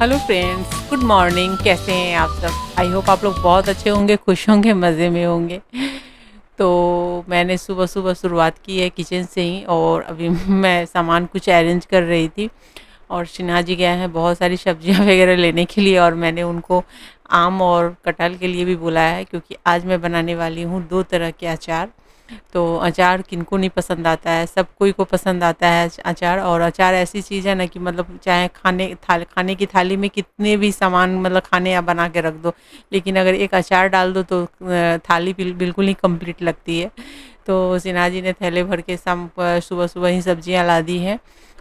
Hello friends, good morning. कैसे हैं आप सब? आई होप आप लोग बहुत अच्छे होंगे, खुश होंगे, मज़े में होंगे। तो मैंने सुबह सुबह शुरुआत की है किचन से ही, और अभी मैं सामान कुछ अरेंज कर रही थी। और शिना जी गए हैं बहुत सारी सब्जियां वगैरह लेने के लिए, और मैंने उनको आम और कटहल के लिए भी बुलाया है, क्योंकि आज मैं बनाने वाली हूँ 2 तरह के अचार। तो अचार किनको नहीं पसंद आता है, सब कोई को पसंद आता है अचार। और अचार ऐसी चीज़ है ना कि मतलब चाहे खाने की थाली में कितने भी सामान मतलब खाने या बना के रख दो, लेकिन अगर एक अचार डाल दो तो थाली बिल्कुल ही कंप्लीट लगती है। तो सिन्हा जी ने थैले भर के सुबह सुबह ही सब्जियां ला दी हैं,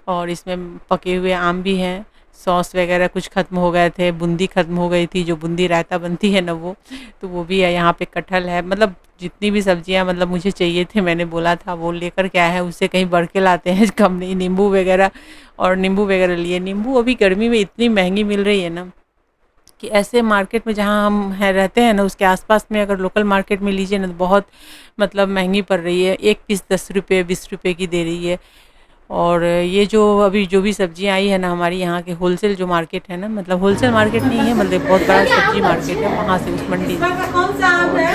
और इसमें पके हुए आम भी हैं। सॉस वगैरह कुछ ख़त्म हो गए थे, बूंदी ख़त्म हो गई थी, जो बूंदी रायता बनती है ना वो, तो वो भी है। यहाँ पे कटहल है, मतलब जितनी भी सब्जियां मतलब मुझे चाहिए थे मैंने बोला था वो लेकर के आया है, उससे कहीं बढ़ के लाते हैं कम नहीं। नींबू वगैरह, और नींबू वगैरह लिए। नींबू अभी गर्मी में इतनी महंगी मिल रही है ना, कि ऐसे मार्केट में जहाँ हम हैं रहते हैं ना, उसके आसपास में अगर लोकल मार्केट में लीजिए ना तो बहुत मतलब महंगी पड़ रही है। एक पीस 10 रुपये 20 रुपये की दे रही है। और ये जो अभी जो भी सब्जियां आई है ना, हमारी यहाँ के होलसेल जो मार्केट है ना, मतलब होलसेल मार्केट नहीं है, मतलब बहुत बड़ा सब्जी मार्केट है, वहाँ से उस मंडी से। कौन सा आम और है?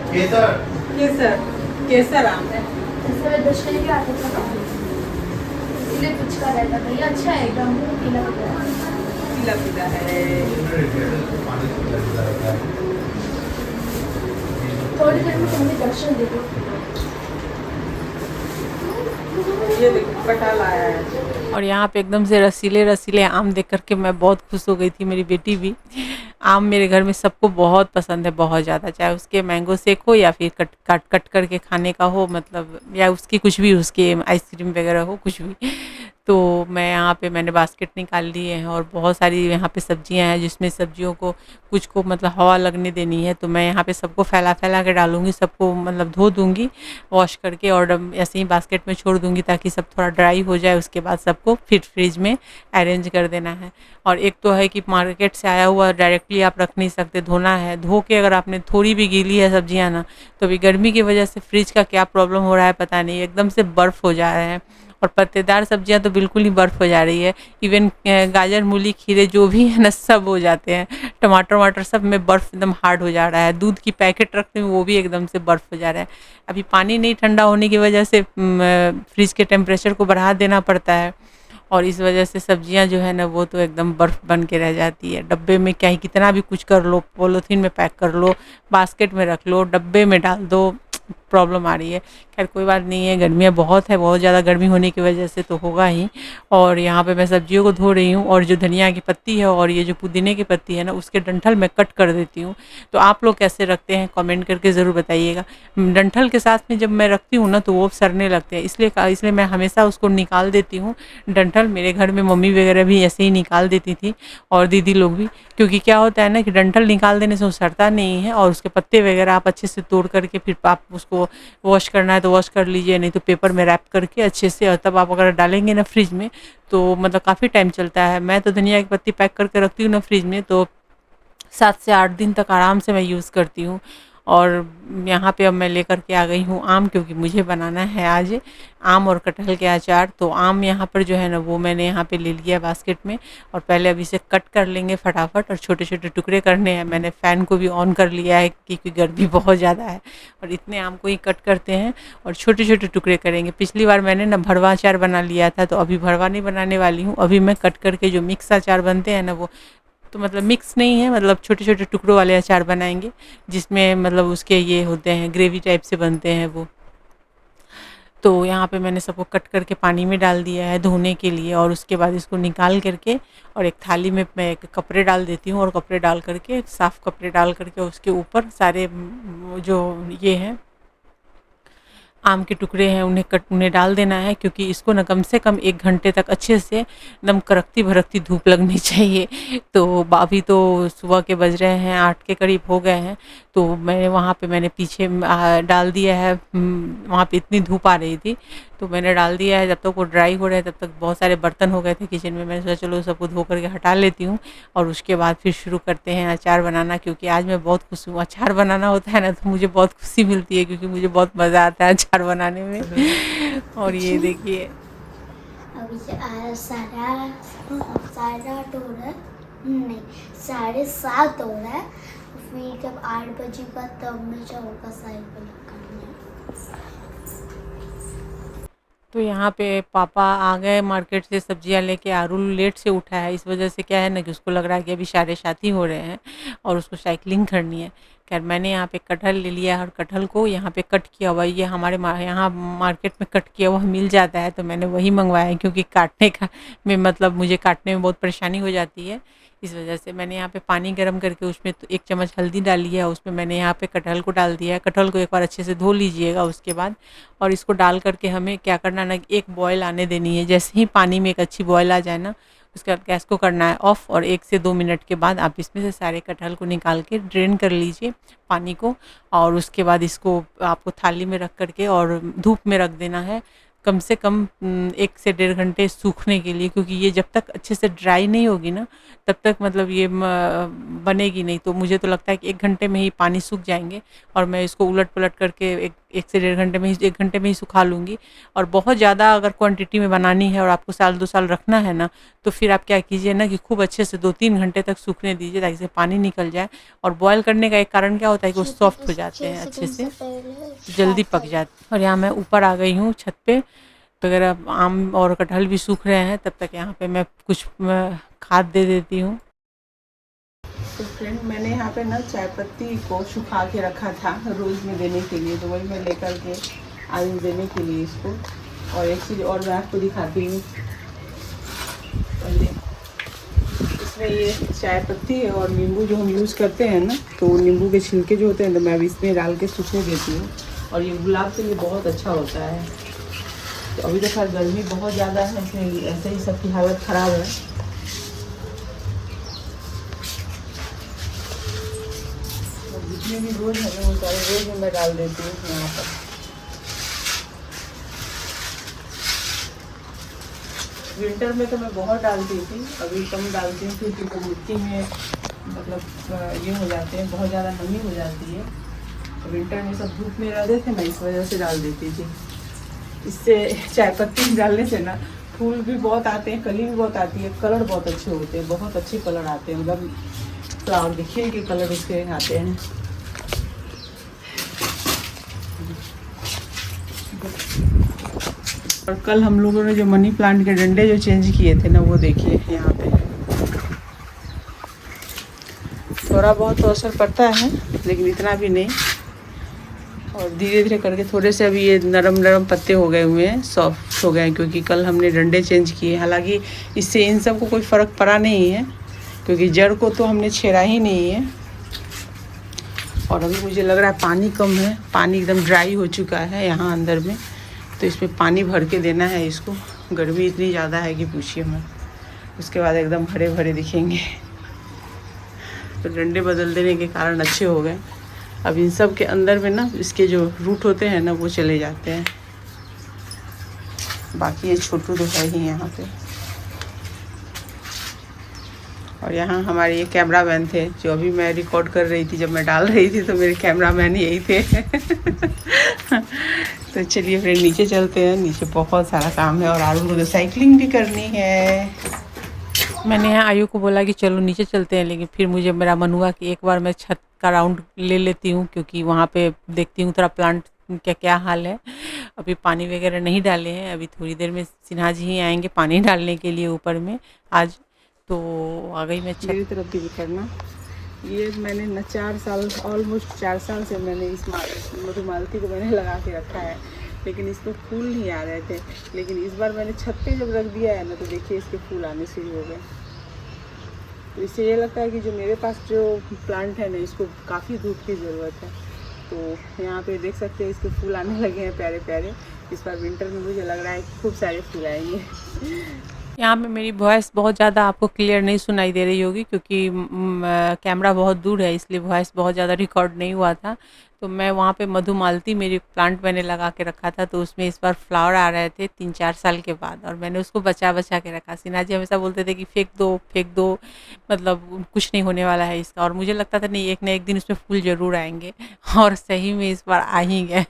केसर। केसर। केसर आम है। इसमें 10 रुपए के आते थे ना, इसलिए कुछ का रहता था। ये अच्छा है, एकदम पीला पीला है। पीला पीला है। थोड़ी देर में तुम्हें दर्शन दे दो। ये देखो कटहल आया है। और यहाँ पे एकदम से रसीले रसीले आम देख करके मैं बहुत खुश हो गई थी, मेरी बेटी भी। आम मेरे घर में सबको बहुत पसंद है, बहुत ज़्यादा, चाहे उसके मैंगो शेक हो या फिर कट कट कट करके खाने का हो, मतलब या उसकी कुछ भी, उसके आइसक्रीम वगैरह हो, कुछ भी। तो मैं यहाँ पे मैंने बास्केट निकाल लिए हैं, और बहुत सारी यहाँ पे सब्जियाँ हैं, जिसमें सब्जियों को कुछ को मतलब हवा लगने देनी है। तो मैं यहाँ पे सबको फैला फैला के डालूंगी, सबको मतलब धो दूंगी वॉश करके, और ऐसे ही बास्केट में छोड़ दूंगी ताकि सब थोड़ा ड्राई हो जाए। उसके बाद सबको फिर फ्रिज में अरेंज कर देना है। और एक तो है कि मार्केट से आया हुआ डायरेक्टली आप रख नहीं सकते, धोना है। धो के अगर आपने थोड़ी भी गीली है सब्जियां ना, तो अभी गर्मी की वजह से फ्रिज का क्या प्रॉब्लम हो रहा है पता नहीं, एकदम से बर्फ़ हो जा रहे हैं। और पत्तेदार सब्जियां तो बिल्कुल ही बर्फ़ हो जा रही है। इवन गाजर मूली खीरे जो भी है ना, सब हो जाते हैं। टमाटर वमाटर सब में बर्फ़ एकदम हार्ड हो जा रहा है। दूध की पैकेट रखते हैं वो भी एकदम से बर्फ़ हो जा रहा है। अभी पानी नहीं ठंडा होने की वजह से फ्रिज के टेम्परेचर को बढ़ा देना पड़ता है, और इस वजह से सब्जियां जो है ना वो तो एकदम बर्फ़ बन के रह जाती है। डब्बे में क्या ही कितना भी कुछ कर लो, पॉलीथीन में पैक कर लो, बास्केट में रख लो, डब्बे में डाल दो, प्रॉब्लम आ रही है। खैर कोई बात नहीं है, गर्मियाँ बहुत है, बहुत ज़्यादा गर्मी होने की वजह से तो होगा ही। और यहाँ पे मैं सब्जियों को धो रही हूँ, और जो धनिया की पत्ती है और ये जो पुदीने की पत्ती है ना, उसके डंठल मैं कट कर देती हूँ। तो आप लोग कैसे रखते हैं कमेंट करके ज़रूर बताइएगा। डंठल के साथ में जब मैं रखती हूँ ना तो वो सड़ने लगते हैं, इसलिए मैं हमेशा उसको निकाल देती हूँ डंठल। मेरे घर में मम्मी वगैरह भी ऐसे ही निकाल देती थी, और दीदी लोग भी। क्योंकि क्या होता है ना कि डंठल निकाल देने से वो सड़ता नहीं है, और उसके पत्ते वगैरह आप अच्छे से तोड़ करके फिर आप उसको वॉश करना है तो वॉश कर लीजिए, नहीं तो पेपर में रैप करके अच्छे से, और तब आप अगर डालेंगे ना फ्रिज में तो मतलब काफ़ी टाइम चलता है। मैं तो धनिया की पत्ती पैक करके रखती हूँ ना फ्रिज में, तो 7 से 8 दिन तक आराम से मैं यूज़ करती हूँ। और यहाँ पे अब मैं लेकर के आ गई हूँ आम, क्योंकि मुझे बनाना है आज आम और कटहल के अचार। तो आम यहाँ पर जो है ना वो मैंने यहाँ पे ले लिया बास्केट में, और पहले अब इसे कट कर लेंगे फटाफट, और छोटे छोटे टुकड़े करने हैं। मैंने फ़ैन को भी ऑन कर लिया है, क्योंकि गर्मी बहुत ज़्यादा है, और इतने आम को ही कट करते हैं और छोटे छोटे टुकड़े करेंगे। पिछली बार मैंने ना भरवा अचार बना लिया था, तो अभी भरवा नहीं बनाने वाली हूँ। अभी मैं कट करके जो मिक्स अचार बनते हैं ना वो, तो मतलब मिक्स नहीं है, मतलब छोटे छोटे टुकड़ों वाले अचार बनाएंगे, जिसमें मतलब उसके ये होते हैं, ग्रेवी टाइप से बनते हैं वो। तो यहाँ पे मैंने सबको कट करके पानी में डाल दिया है धोने के लिए, और उसके बाद इसको निकाल करके और एक थाली में मैं एक कपड़े डाल देती हूँ, और कपड़े डाल करके, साफ़ कपड़े डाल करके उसके ऊपर सारे जो ये हैं आम के टुकड़े हैं उन्हें डाल देना है। क्योंकि इसको ना कम से कम 1 घंटे तक अच्छे से एकदम कड़कती भड़कती धूप लगनी चाहिए। तो अभी तो सुबह के बज रहे हैं 8 के करीब हो गए हैं, तो मैंने पीछे डाल दिया है। वहाँ पे इतनी धूप आ रही थी, तो मैंने डाल दिया है। जब तक वो ड्राई हो रहे तब तक बहुत सारे बर्तन हो गए थे किचन में, मैंने सोचा चलो सबको धो करके हटा लेती हूँ, और उसके बाद फिर शुरू करते हैं अचार बनाना। क्योंकि आज मैं बहुत खुश हूँ, अचार बनाना होता है ना तो मुझे बहुत खुशी मिलती है, क्योंकि मुझे बहुत मज़ा आता है अचार बनाने में। और ये देखिए अभी साढ़े 8 हो रहा है, नहीं 7:30 हो रहा है। फिर जब 8 बजेगा तब मैं जाऊँगा साइकिल करने। तो यहाँ पे पापा आ गए मार्केट से सब्जियाँ लेके। आरुल लेट से उठा है, इस वजह से क्या है ना कि उसको लग रहा है कि अभी 7:30 ही हो रहे हैं और उसको साइकिलिंग करनी है। खैर मैंने यहाँ पे कटहल ले लिया है और कटहल को यहाँ पे कट किया हुआ, ये हमारे यहाँ मार्केट में कट किया हुआ मिल जाता है, तो मैंने वही मंगवाया है क्योंकि काटने का में मतलब मुझे काटने में बहुत परेशानी हो जाती है। इस वजह से मैंने यहाँ पे पानी गर्म करके उसमें तो 1 चम्मच हल्दी डाली है, उसमें मैंने यहाँ पे कटहल को डाल दिया है। कटहल को एक बार अच्छे से धो लीजिएगा उसके बाद, और इसको डाल करके हमें क्या करना ना, एक बॉयल आने देनी है। जैसे ही पानी में एक अच्छी बॉयल आ जाए ना, उसके बाद गैस को करना है ऑफ, और 1 से 2 मिनट के बाद आप इसमें से सारे कटहल को निकाल के ड्रेन कर लीजिए पानी को, और उसके बाद इसको आपको थाली में रख करके और धूप में रख देना है कम से कम 1 से 1.5 घंटे सूखने के लिए, क्योंकि ये जब तक अच्छे से ड्राई नहीं होगी ना तब तक मतलब ये बनेगी नहीं। तो मुझे तो लगता है कि 1 घंटे में ही पानी सूख जाएंगे, और मैं इसको उलट पुलट करके 1 से 1.5 घंटे में ही 1 घंटे में ही सुखा लूँगी। और बहुत ज़्यादा अगर क्वांटिटी में बनानी है और आपको 1-2 साल रखना है ना, तो फिर आप क्या कीजिए ना कि खूब अच्छे से 2-3 घंटे तक सूखने दीजिए ताकि से पानी निकल जाए। और बॉयल करने का एक कारण क्या होता है कि वो सॉफ्ट हो जाते हैं अच्छे से, जल्दी पक जाते हैं। और यहाँ मैं ऊपर आ गई हूँ छत पे, तो अगर आम और कटहल भी सूख रहे हैं तब तक यहाँ पे मैं कुछ खाद दे देती हूँ। तो फ्रेंड मैंने यहाँ पे ना चाय पत्ती को सुखा के रखा था रोज़ में देने के लिए, तो वही मैं लेकर के आई हूँ देने के लिए इसको। और एक चीज़ और मैं आपको दिखाती हूँ, इसमें ये चाय पत्ती और नींबू जो हम यूज़ करते हैं ना, तो नींबू के छिलके जो होते हैं तो मैं अभी इसमें डाल के सूखने देती हूँ। और ये गुलाब के लिए बहुत अच्छा होता है। तो अभी तो खैर गर्मी बहुत ज़्यादा है, ऐसे ही सबकी हालत ख़राब है। जितने भी रोज़ हैं वो सारे रोज़ में मैं डाल देती हूँ यहाँ पर। विंटर में तो मैं बहुत डालती थी, अभी कम डालती हूँ क्योंकि वो मिट्टी में मतलब ये हो जाते हैं, बहुत ज़्यादा नमी हो जाती है। तो विंटर में सब धूप में रहते थे, मैं इस वजह से डाल देती थी। इससे चाय पत्ती डालने से ना फूल भी बहुत आते हैं, कली भी बहुत आती है, कलर बहुत अच्छे होते हैं, बहुत अच्छे कलर आते हैं, मतलब फ्लावर के खिल के कलर उसके आते हैं। और कल हम लोगों ने जो मनी प्लांट के डंडे जो चेंज किए थे ना, वो देखिए यहाँ पे थोड़ा बहुत तो असर पड़ता है लेकिन इतना भी नहीं। और धीरे धीरे करके थोड़े से अभी ये नरम नरम पत्ते हो गए हुए हैं, सॉफ्ट हो गए हैं, क्योंकि कल हमने डंडे चेंज किए। हालांकि इससे इन सब को कोई फ़र्क पड़ा नहीं है क्योंकि जड़ को तो हमने छेड़ा ही नहीं है। और अभी मुझे लग रहा है पानी कम है, पानी एकदम ड्राई हो चुका है यहाँ अंदर में, तो इसमें पानी भर के देना है इसको। गर्मी इतनी ज़्यादा है कि पूछिए मत, उसके बाद एकदम हरे भरे दिखेंगे। तो डंडे बदल देने के कारण अच्छे हो गए। अब इन सब के अंदर में ना इसके जो रूट होते हैं ना वो चले जाते हैं, बाकी ये छोटू तो है ही यहाँ पे। और यहाँ हमारे ये कैमरा मैन थे जो अभी मैं रिकॉर्ड कर रही थी, जब मैं डाल रही थी तो मेरे कैमरा मैन यही थे। तो चलिए फिर नीचे चलते हैं, नीचे बहुत सारा काम है और आलू को तो साइकिलिंग भी करनी है। मैंने यहाँ आयु को बोला कि चलो नीचे चलते हैं, लेकिन फिर मुझे मेरा मन हुआ कि एक बार मैं छत का राउंड ले लेती हूँ, क्योंकि वहाँ पे देखती हूँ थोड़ा प्लांट क्या क्या हाल है। अभी पानी वगैरह नहीं डाले हैं, अभी थोड़ी देर में सिन्हा जी ही आएंगे पानी डालने के लिए ऊपर में आज। तो आ गई मैं छत। मेरी तरफ भी करना। ये मैंने न 4 साल, ऑलमोस्ट 4 साल से मैंने इस मधुमालती को मैंने लगा के रखा है, लेकिन इसको फूल नहीं आ रहे थे। लेकिन इस बार मैंने छत पे जब रख दिया है ना, तो देखिए इसके फूल आने शुरू हो गए। तो इससे ये लगता है कि जो मेरे पास जो प्लांट है ना, इसको काफ़ी धूप की ज़रूरत है। तो यहाँ पे देख सकते हैं इसके फूल आने लगे हैं प्यारे प्यारे। इस बार विंटर में मुझे लग रहा है कि खूब सारे फूल आएंगे। यहाँ पे मेरी वॉइस बहुत ज़्यादा आपको क्लियर नहीं सुनाई दे रही होगी, क्योंकि कैमरा बहुत दूर है, इसलिए वॉइस बहुत ज़्यादा रिकॉर्ड नहीं हुआ था। तो मैं वहाँ पे मधुमालती मेरी प्लांट मैंने लगा के रखा था, तो उसमें इस बार फ्लावर आ रहे थे 3-4 साल के बाद, और मैंने उसको बचा बचा के रखा। सिन्हा जी हमेशा बोलते थे कि फेंक दो, मतलब कुछ नहीं होने वाला है इसका। और मुझे लगता था नहीं, एक न एक दिन उसमें फूल ज़रूर आएंगे, और सही में इस बार आ ही गए।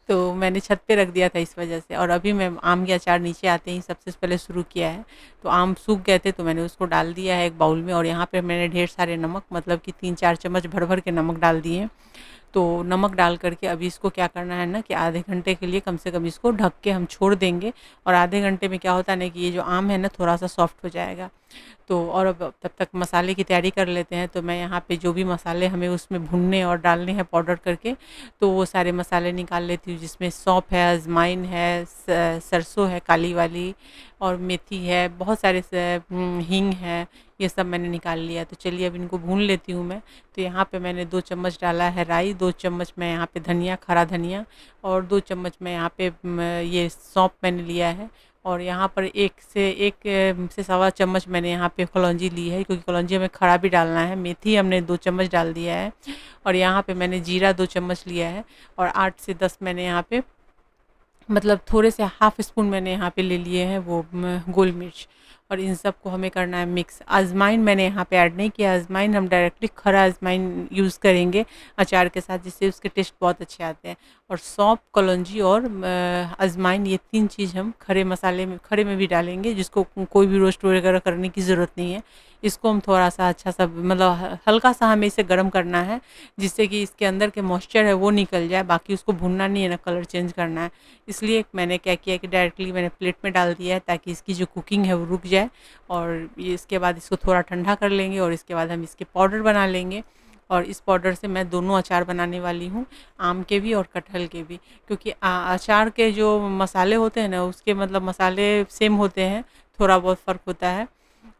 तो मैंने छत पे रख दिया था इस वजह से। और अभी मैं आम के अचार नीचे आते ही सबसे पहले शुरू किया है। तो आम सूख गए थे तो मैंने उसको डाल दिया है एक बाउल में, और यहाँ पे मैंने ढेर सारे नमक, मतलब कि 3-4 चम्मच भर भर के नमक डाल दिए हैं। तो नमक डाल करके अभी इसको क्या करना है ना कि आधे घंटे के लिए कम से कम इसको ढक के हम छोड़ देंगे। और आधे घंटे में क्या होता है ना कि ये जो आम है ना थोड़ा सा सॉफ्ट हो जाएगा। तो और अब तब तक मसाले की तैयारी कर लेते हैं। तो मैं यहाँ पे जो भी मसाले हमें उसमें भुनने और डालने हैं पाउडर करके, तो वो सारे मसाले निकाल लेती हूँ, जिसमें सौंफ है, अजवाइन है, सरसों है काली वाली, और मेथी है, बहुत सारे हींग है, ये सब मैंने निकाल लिया। तो चलिए अब इनको भून लेती हूँ मैं। तो यहाँ पे मैंने 2 चम्मच डाला है राई, 2 चम्मच मैं यहाँ पे धनिया, खड़ा धनिया, और 2 चम्मच मैं यहाँ पे ये सौंफ मैंने लिया है। और यहाँ पर 1 से सवा चम्मच मैंने यहाँ पे कलौंजी ली है, क्योंकि कलौंजी हमें खड़ा भी डालना है। मेथी हमने 2 चम्मच डाल दिया है। और यहाँ पे मैंने जीरा 2 चम्मच लिया है। और 8 से 10 मैंने यहाँ पे, मतलब थोड़े से हाफ स्पून मैंने यहाँ पे ले लिए हैं वो गोल मिर्च। और इन सब को हमें करना है मिक्स। अजवाइन मैंने यहाँ पे ऐड नहीं किया, अजवाइन हम डायरेक्टली खरा अजवाइन यूज़ करेंगे अचार के साथ, जिससे उसके टेस्ट बहुत अच्छे आते हैं। और सौंफ, कलौंजी और अजवाइन, ये 3 चीज़ हम खड़े मसाले में, खड़े में भी डालेंगे, जिसको कोई भी रोस्ट वगैरह करने की ज़रूरत नहीं है। इसको हम थोड़ा सा अच्छा सा, मतलब हल्का सा हमें इसे गर्म करना है, जिससे कि इसके अंदर के मॉइस्चर है वो निकल जाए। बाकी उसको भूनना नहीं है ना, कलर चेंज करना है। इसलिए मैंने क्या किया कि डायरेक्टली मैंने प्लेट में डाल दिया है, ताकि इसकी जो कुकिंग है वो रुक जाए। और ये इसके बाद इसको थोड़ा ठंडा कर लेंगे, और इसके बाद हम इसके पाउडर बना लेंगे। और इस पाउडर से मैं दोनों अचार बनाने वाली हूँ, आम के भी और कटहल के भी। क्योंकि अचार के जो मसाले होते हैं ना, उसके मतलब मसाले सेम होते हैं, थोड़ा बहुत फ़र्क होता है।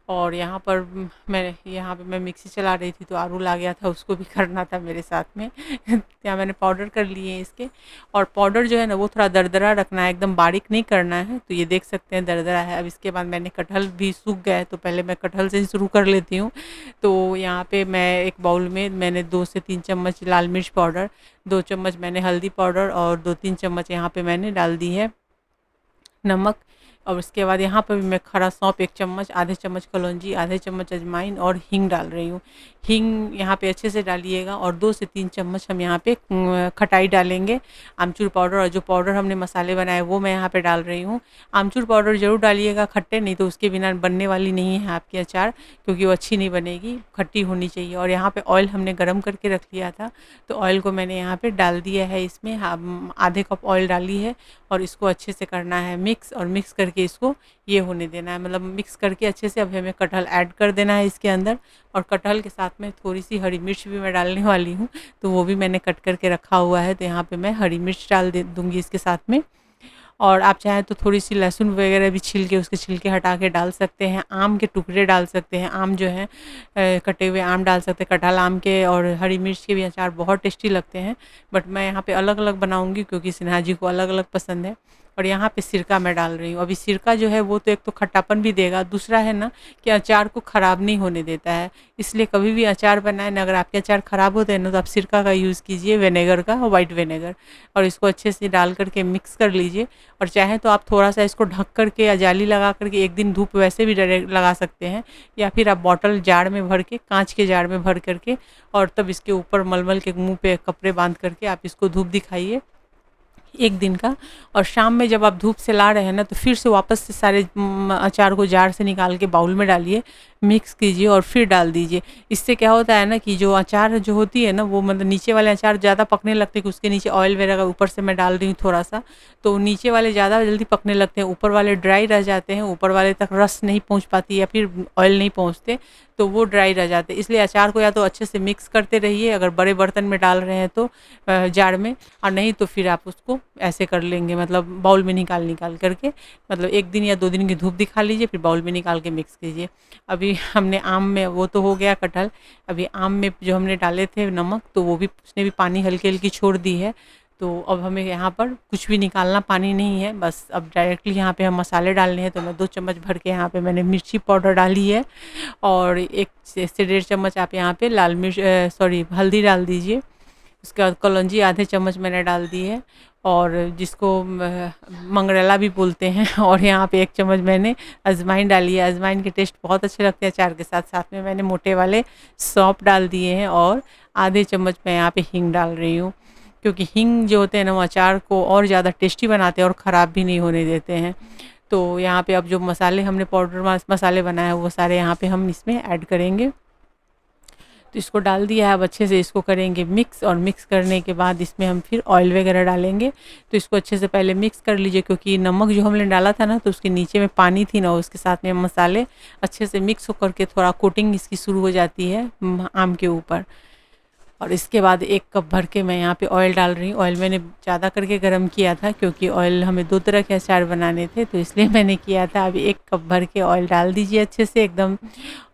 और यहाँ पर मैं मिक्सी चला रही थी, तो आरूल आ गया था, उसको भी करना था मेरे साथ में। यहाँ मैंने पाउडर कर लिए हैं इसके। और पाउडर जो है ना वो थोड़ा दरदरा रखना है, एकदम बारीक नहीं करना है। तो ये देख सकते हैं दरदरा है। अब इसके बाद मैंने कटहल भी सूख गया है, तो पहले मैं कटहल से ही शुरू कर लेती हूँ। तो यहाँ पे मैं एक बाउल में मैंने 2 से 3 चम्मच लाल मिर्च पाउडर, 2 चम्मच मैंने हल्दी पाउडर, और 2-3 चम्मच यहाँ पे मैंने डाल दी है नमक। और उसके बाद यहाँ पर भी मैं खड़ा सौंफ 1 चम्मच, आधे चम्मच कलौंजी, आधे चम्मच अजवाइन और हींग डाल रही हूँ। हींग यहाँ पे अच्छे से डालिएगा। और 2 से 3 चम्मच हम यहाँ पे खटाई डालेंगे, आमचूर पाउडर। और जो पाउडर हमने मसाले बनाए वो मैं यहाँ पे डाल रही हूँ। आमचूर पाउडर ज़रूर डालिएगा, खट्टे नहीं तो उसके बिना बनने वाली नहीं है आपकी अचार, क्योंकि वो अच्छी नहीं बनेगी, खट्टी होनी चाहिए। और यहाँ पे ऑयल हमने गर्म करके रख लिया था, तो ऑयल को मैंने यहाँ पे डाल दिया है। इसमें हम आधे कप ऑयल डाली है, और इसको अच्छे से करना है मिक्स। और मिक्स करके इसको ये होने देना है, मतलब मिक्स करके अच्छे से। अब हमें कटहल ऐड कर देना है इसके अंदर। और कटहल के साथ में थोड़ी सी हरी मिर्च भी मैं डालने वाली हूँ, तो वो भी मैंने कट करके रखा हुआ है। तो यहाँ पे मैं हरी मिर्च डाल दूँगी इसके साथ में। और आप चाहें तो थोड़ी सी लहसुन वगैरह भी छील के, उसके छिलके हटा के डाल सकते हैं। आम के टुकड़े डाल सकते हैं, आम जो है कटे हुए आम डाल सकते हैं, कटहल आम के। और हरी मिर्च के भी अचार बहुत टेस्टी लगते हैं, बट मैं यहाँ पे अलग अलग बनाऊँगी, क्योंकि सिन्हा जी को अलग अलग पसंद है। और यहाँ पे सिरका मैं डाल रही हूँ। अभी सिरका जो है वो तो एक तो खट्टापन भी देगा, दूसरा है ना कि अचार को ख़राब नहीं होने देता है। इसलिए कभी भी अचार बनाए ना, अगर आपके अचार ख़राब होते हैं ना, तो आप सिरका का यूज़ कीजिए, विनेगर का, वाइट विनेगर। और इसको अच्छे से डाल करके मिक्स कर लीजिए। और चाहें तो आप थोड़ा सा इसको ढक करके या जाली लगा करके 1 दिन धूप वैसे भी डायरेक्ट लगा सकते हैं, या फिर आप बॉटल जार में भर के, कांच के जार में भर करके, और तब इसके ऊपर मलमल के मुंह पे कपड़े बांध करके आप इसको धूप दिखाइए 1 दिन का। और शाम में जब आप धूप से ला रहे हैं ना, तो फिर से वापस से सारे अचार को जार से निकाल के बाउल में डालिए, मिक्स कीजिए और फिर डाल दीजिए। इससे क्या होता है ना कि जो अचार जो होती है ना, वो मतलब नीचे वाले अचार ज़्यादा पकने लगते हैं, कि उसके नीचे ऑयल वगैरह ऊपर से मैं डाल रही हूँ थोड़ा सा, तो नीचे वाले ज़्यादा जल्दी पकने लगते हैं, ऊपर वाले ड्राई रह जाते हैं, ऊपर वाले तक रस नहीं पहुँच पाती, या फिर ऑयल नहीं पहुँचते, तो वो ड्राई रह जाते हैं। इसलिए अचार को या तो अच्छे से मिक्स करते रहिए, अगर बड़े बर्तन में डाल रहे हैं तो जार में, और नहीं तो फिर आप उसको ऐसे कर लेंगे, मतलब बाउल में निकाल करके, मतलब 1 दिन या 2 दिन की धूप दिखा लीजिए, फिर बाउल में निकाल के मिक्स कीजिए। अभी हमने आम में, वो तो हो गया कटहल, अभी आम में जो हमने डाले थे नमक, तो वो भी, उसने भी पानी हल्की हल्की छोड़ दी है। तो अब हमें यहाँ पर कुछ भी निकालना पानी नहीं है, बस अब डायरेक्टली यहाँ पे हम मसाले डालने हैं। तो मैं 2 चम्मच भर के यहाँ पे मैंने मिर्ची पाउडर डाली है, और 1 से 1.5 चम्मच आप यहाँ पे लाल मिर्च, सॉरी, हल्दी डाल दीजिए। उसके बाद कलौंजी आधे चम्मच मैंने डाल दी है, और जिसको मंगरेला भी बोलते हैं। और यहाँ पे 1 चम्मच मैंने अजवाइन डाली है। अजवाइन के टेस्ट बहुत अच्छे लगते हैं अचार के साथ। साथ में मैंने मोटे वाले सौंफ डाल दिए हैं, और आधे चम्मच मैं यहाँ पे हींग डाल रही हूँ, क्योंकि हींग जो होते हैं ना वो अचार को और ज़्यादा टेस्टी बनाते हैं और ख़राब भी नहीं होने देते हैं। तो यहाँ पे अब जो मसाले हमने पाउडर मसाले बनाया है वो सारे यहाँ पे हम इसमें ऐड करेंगे। तो इसको डाल दिया है, अब अच्छे से इसको करेंगे मिक्स, और मिक्स करने के बाद इसमें हम फिर ऑयल वगैरह डालेंगे। तो इसको अच्छे से पहले मिक्स कर लीजिए, क्योंकि नमक जो हमने डाला था ना तो उसके नीचे में पानी थी ना, उसके साथ में मसाले अच्छे से मिक्स होकर के थोड़ा कोटिंग इसकी शुरू हो जाती है आम के ऊपर। और इसके बाद 1 कप भर के मैं यहाँ पे ऑयल डाल रही हूँ। ऑयल मैंने ज़्यादा करके गरम किया था, क्योंकि ऑयल हमें 2 तरह के अचार बनाने थे, तो इसलिए मैंने किया था। अभी 1 कप भर के ऑयल डाल दीजिए अच्छे से एकदम।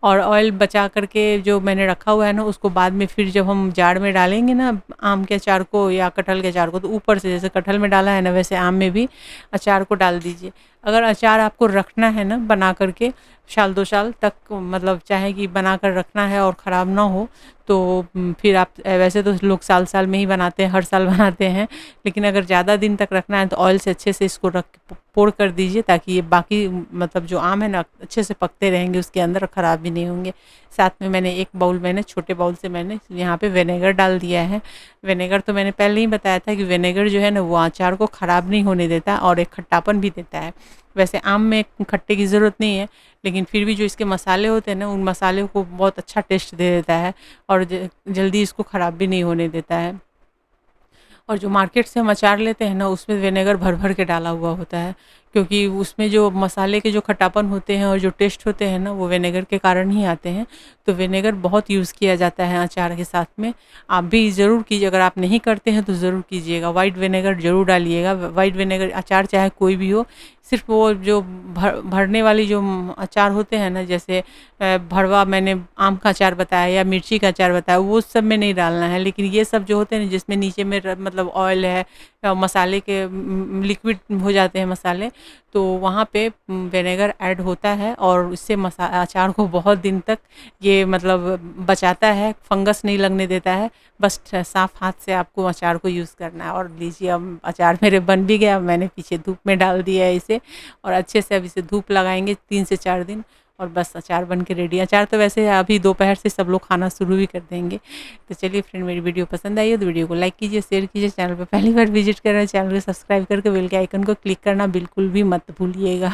और ऑयल बचा करके जो मैंने रखा हुआ है ना, उसको बाद में फिर जब हम जार में डालेंगे ना आम के अचार को या कटहल के अचार को, तो ऊपर से जैसे कटहल में डाला है ना वैसे आम में भी अचार को डाल दीजिए। अगर अचार आपको रखना है ना बना करके साल 2 साल तक, मतलब चाहे कि बना कर रखना है और ख़राब ना हो, तो फिर आप, वैसे तो लोग साल में ही बनाते हैं, हर साल बनाते हैं, लेकिन अगर ज़्यादा दिन तक रखना है तो ऑयल से अच्छे से इसको पोर कर दीजिए, ताकि ये बाकी मतलब जो आम है ना अच्छे से पकते रहेंगे उसके अंदर, ख़राब भी नहीं होंगे। साथ में मैंने 1 बाउल छोटे बाउल से मैंने यहाँ पे विनेगर डाल दिया है। विनेगर तो मैंने पहले ही बताया था कि विनेगर जो है ना वो अचार को ख़राब नहीं होने देता और एक खट्टापन भी देता है। वैसे आम में खट्टे की ज़रूरत नहीं है, लेकिन फिर भी जो इसके मसाले होते हैं ना उन मसाले को बहुत अच्छा टेस्ट दे देता है और जल्दी इसको ख़राब भी नहीं होने देता है। और जो मार्केट से हम अचार लेते हैं ना उसमें विनेगर भर के डाला हुआ होता है, क्योंकि उसमें जो मसाले के जो खट्टापन होते हैं और जो टेस्ट होते हैं ना वो विनेगर के कारण ही आते हैं। तो विनेगर बहुत यूज़ किया जाता है अचार के साथ में। आप भी ज़रूर कीजिए, अगर आप नहीं करते हैं तो ज़रूर कीजिएगा। वाइट विनेगर ज़रूर डालिएगा। वाइट विनेगर अचार चाहे कोई भी हो, सिर्फ वो जो भरने वाली जो अचार होते हैं ना, जैसे भरवा मैंने आम का अचार बताया या मिर्ची का अचार बताया, वो सब में नहीं डालना है। लेकिन ये सब जो होते हैं ना जिसमें नीचे में मतलब ऑयल है, मसाले के लिक्विड हो जाते हैं मसाले, तो वहाँ पे विनेगर ऐड होता है और इससे अचार को बहुत दिन तक ये मतलब बचाता है, फंगस नहीं लगने देता है। बस साफ़ हाथ से आपको अचार को यूज़ करना है। और लीजिए, अब अचार मेरे बन भी गया। मैंने पीछे धूप में डाल दिया है इसे, और अच्छे से अब इसे धूप लगाएंगे 3 से 4 दिन, और बस अचार बन के रेडी। अचार तो वैसे अभी दोपहर से सब लोग खाना शुरू भी कर देंगे। तो चलिए फ्रेंड, मेरी वीडियो पसंद आई हो तो वीडियो को लाइक कीजिए, शेयर कीजिए। चैनल पर पहली बार विजिट कर रहे हैं, चैनल को सब्सक्राइब करके बेल के आइकन को क्लिक करना बिल्कुल भी मत भूलिएगा।